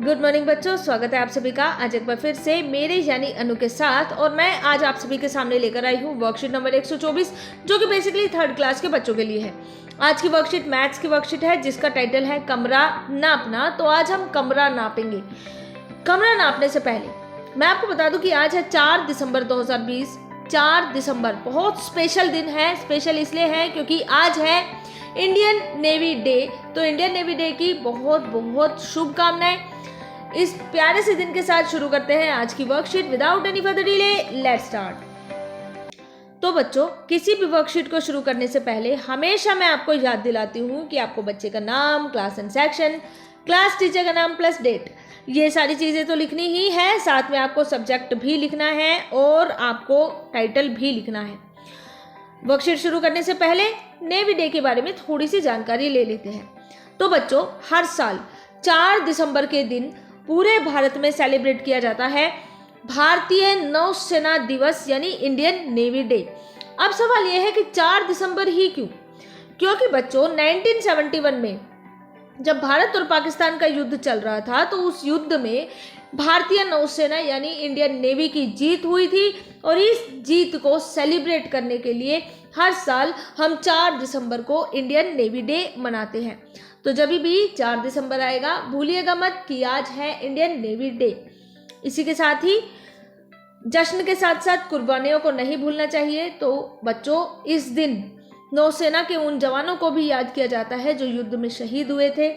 Good morning बच्चों, स्वागत है आप सभी का आज एक बार फिर से मेरे यानी अनु के साथ। और मैं आज आप सभी के सामने लेकर आई हूँ वर्कशीट नंबर 124 जो कि बेसिकली 3rd क्लास के बच्चों के लिए है। आज की वर्कशीट मैथ्स की वर्कशीट है जिसका टाइटल है कमरा नापना। तो आज हम कमरा नापेंगे। कमरा नापने से पहले मैं आपको बता दूं कि आज है 4 दिसंबर 2020। 4 दिसंबर बहुत स्पेशल दिन है। स्पेशल इसलिए है क्योंकि आज है इंडियन नेवी डे। तो इंडियन नेवी डे की बहुत बहुत शुभकामनाएं। इस प्यारे से दिन के साथ शुरू करते हैं आज की worksheet without any further delay. Let's start. तो बच्चों, किसी भी वर्कशीट को शुरू करने से पहले हमेशा मैं आपको याद दिलाती हूँ कि आपको बच्चे का नाम, class and section, class teacher का नाम प्लस डेट, ये सारी चीज़ें तो लिखनी ही है। साथ में आपको सब्जेक्ट भी लिखना है और आपको टाइटल भी लिखना है। वर्कशीट शुरू करने से पहले नेवी डे के बारे में थोड़ी सी जानकारी ले लेते हैं। तो बच्चों, हर साल 4 दिसंबर के दिन पूरे भारत में सेलिब्रेट किया जाता है भारतीय नौसेना दिवस यानी इंडियन नेवी डे। अब सवाल यह है कि 4 दिसंबर ही क्यों? क्योंकि बच्चों 1971 में जब भारत और पाकिस्तान का युद्ध चल रहा था तो उस युद्ध में भारतीय नौसेना यानी इंडियन नेवी की जीत हुई थी और इस जीत को सेलिब्रेट करने के लिए हर साल हम 4 दिसंबर को इंडियन नेवी डे मनाते हैं। तो जब भी 4 दिसंबर आएगा भूलिएगा मत कि आज है इंडियन नेवी डे। इसी के साथ ही जश्न के साथ साथ कुर्बानियों को नहीं भूलना चाहिए। तो बच्चों, इस दिन नौसेना के उन जवानों को भी याद किया जाता है जो युद्ध में शहीद हुए थे।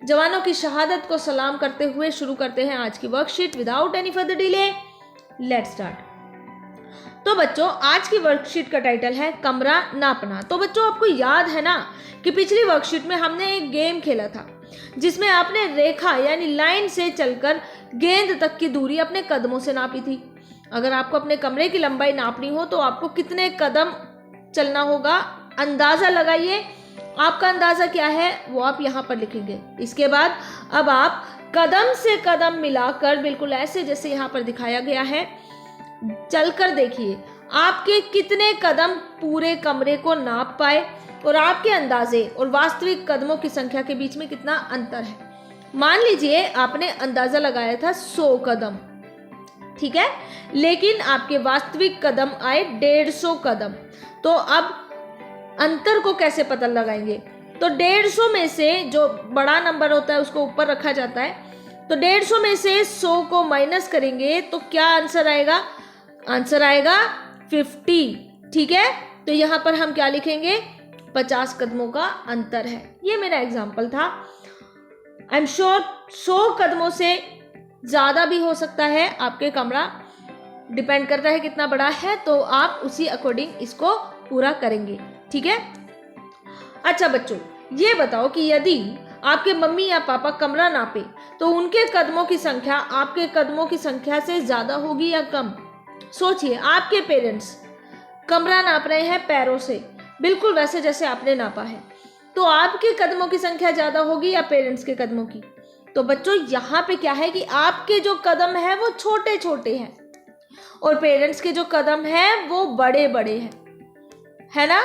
जवानों की शहादत को सलाम करते हुए शुरू करते हैं आज की worksheet without any further delay. Let's start. तो बच्चों, आज की वर्कशीट का टाइटल है कमरा नापना। तो बच्चों, आपको याद है ना कि पिछली वर्कशीट में हमने एक गेम खेला था जिसमें आपने रेखा यानी लाइन से चलकर गेंद तक की दूरी अपने कदमों से नापी थी। अगर आपको अपने कमरे की लंबाई नापनी हो तो आपको कितने कदम चलना होगा अंदाजा लगाइए। आपका अंदाजा क्या है वो आप यहाँ पर लिखेंगे। इसके बाद अब आप कदम से कदम मिलाकर बिल्कुल ऐसे जैसे यहाँ पर दिखाया गया है चलकर देखिए आपके कितने कदम पूरे कमरे को नाप पाए और आपके अंदाजे और वास्तविक कदमों की संख्या के बीच में कितना अंतर है। मान लीजिए आपने अंदाजा लगाया था 100 कदम, ठीक है, लेकिन आपके वास्तविक कदम आए 150 कदम। तो अब अंतर को कैसे पता लगाएंगे? तो 150 में से जो बड़ा नंबर होता है उसको ऊपर रखा जाता है। तो 150 में से 100 को माइनस करेंगे तो क्या आंसर आएगा? आंसर आएगा 50, ठीक है। तो यहाँ पर हम क्या लिखेंगे? 50 कदमों का अंतर है। ये मेरा एग्जाम्पल था। आई एम श्योर 100 कदमों से ज़्यादा भी हो सकता है। आपके कमरा डिपेंड करता है कितना बड़ा है, तो आप उसी अकॉर्डिंग इसको पूरा करेंगे, ठीक है। अच्छा बच्चों, ये बताओ कि यदि आपके मम्मी या पापा कमरा नापे तो उनके कदमों की संख्या आपके कदमों की संख्या से ज़्यादा होगी या कम? सोचिए, आपके पेरेंट्स कमरा नाप रहे हैं पैरों से, बिल्कुल वैसे जैसे आपने नापा है, तो आपके कदमों की संख्या ज़्यादा होगी या पेरेंट्स के कदमों की? तो बच्चों, यहाँ पे क्या है कि आपके जो कदम है वो छोटे छोटे हैं और पेरेंट्स के जो कदम है वो बड़े बड़े हैं, है ना।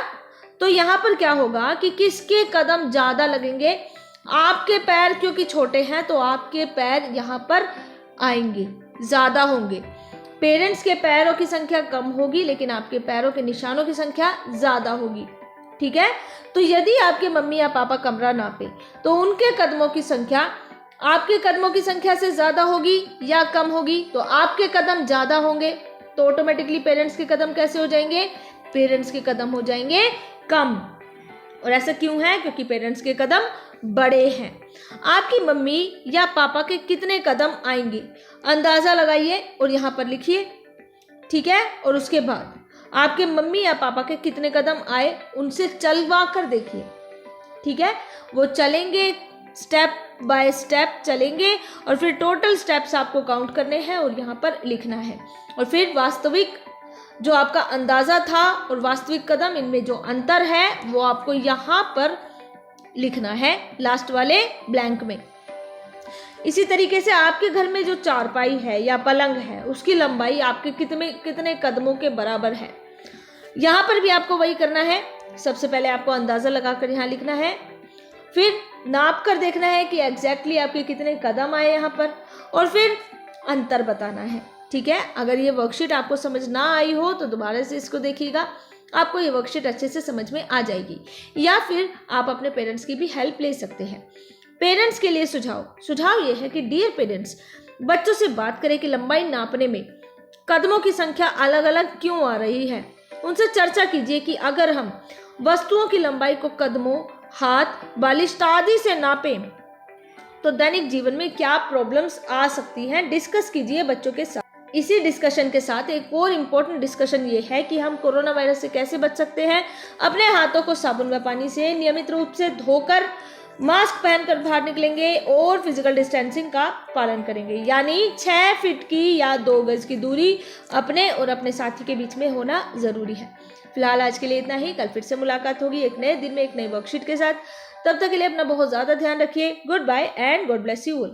तो यहाँ पर क्या होगा कि किसके कदम ज़्यादा लगेंगे? आपके पैर क्योंकि छोटे हैं तो आपके पैर यहाँ पर आएंगे, ज़्यादा होंगे। पेरेंट्स के पैरों की संख्या कम होगी लेकिन आपके पैरों के निशानों की संख्या ज़्यादा होगी, ठीक है। तो यदि आपके मम्मी या पापा कमरा नापे तो उनके कदमों की संख्या आपके कदमों की संख्या से ज़्यादा होगी या कम होगी? तो आपके कदम ज़्यादा होंगे तो ऑटोमेटिकली पेरेंट्स के कदम कैसे हो जाएंगे? पेरेंट्स के कदम हो जाएंगे कम। और ऐसा क्यों है? क्योंकि पेरेंट्स के कदम बड़े हैं। आपकी मम्मी या पापा के कितने कदम आएंगे? अंदाज़ा लगाइए और यहाँ पर लिखिए, ठीक है। और उसके बाद आपके मम्मी या पापा के कितने कदम आए उनसे चलवा कर देखिए, ठीक है। वो चलेंगे, स्टेप बाय स्टेप चलेंगे और फिर टोटल स्टेप्स आपको काउंट करने हैं और यहाँ पर लिखना है। और फिर वास्तविक जो आपका अंदाज़ा था और वास्तविक कदम, इनमें जो अंतर है वो आपको यहाँ पर लिखना है लास्ट वाले ब्लैंक में। इसी तरीके से आपके घर में जो चारपाई है या पलंग है उसकी लंबाई आपके कितने कदमों के बराबर है, यहाँ पर भी आपको वही करना है। सबसे पहले आपको अंदाज़ा लगाकर यहाँ लिखना है फिर नाप कर देखना है कि एग्जैक्टली आपके कितने कदम आए यहाँ पर, और फिर अंतर बताना है। ठीक है, अगर ये वर्कशीट आपको समझ ना आई हो तो दोबारा से इसको देखिएगा, आपको ये वर्कशीट अच्छे से समझ में आ जाएगी। या फिर आप अपने पेरेंट्स की भी हेल्प ले सकते हैं। पेरेंट्स के लिए सुझाव ये है कि डियर पेरेंट्स, बच्चों से बात करें कि लंबाई नापने में कदमों की संख्या अलग अलग क्यों आ रही है। उनसे चर्चा कीजिए कि अगर हम वस्तुओं की लंबाई को कदमों, हाथ, बालिश आदि से नापें तो दैनिक जीवन में क्या प्रॉब्लम्स आ सकती हैं, डिस्कस कीजिए बच्चों के साथ। इसी डिस्कशन के साथ एक और इम्पोर्टेंट डिस्कशन ये है कि हम कोरोना वायरस से कैसे बच सकते हैं। अपने हाथों को साबुन व पानी से नियमित रूप से धोकर, मास्क पहनकर बाहर निकलेंगे और फिजिकल डिस्टेंसिंग का पालन करेंगे, यानी 6 फीट की या 2 गज की दूरी अपने और अपने साथी के बीच में होना जरूरी है। फिलहाल आज के लिए इतना ही। कल फिर से मुलाकात होगी एक नए दिन में एक नई वर्कशीट के साथ। तब तक के लिए अपना बहुत ज्यादा ध्यान रखिए। Good bye and God bless you all.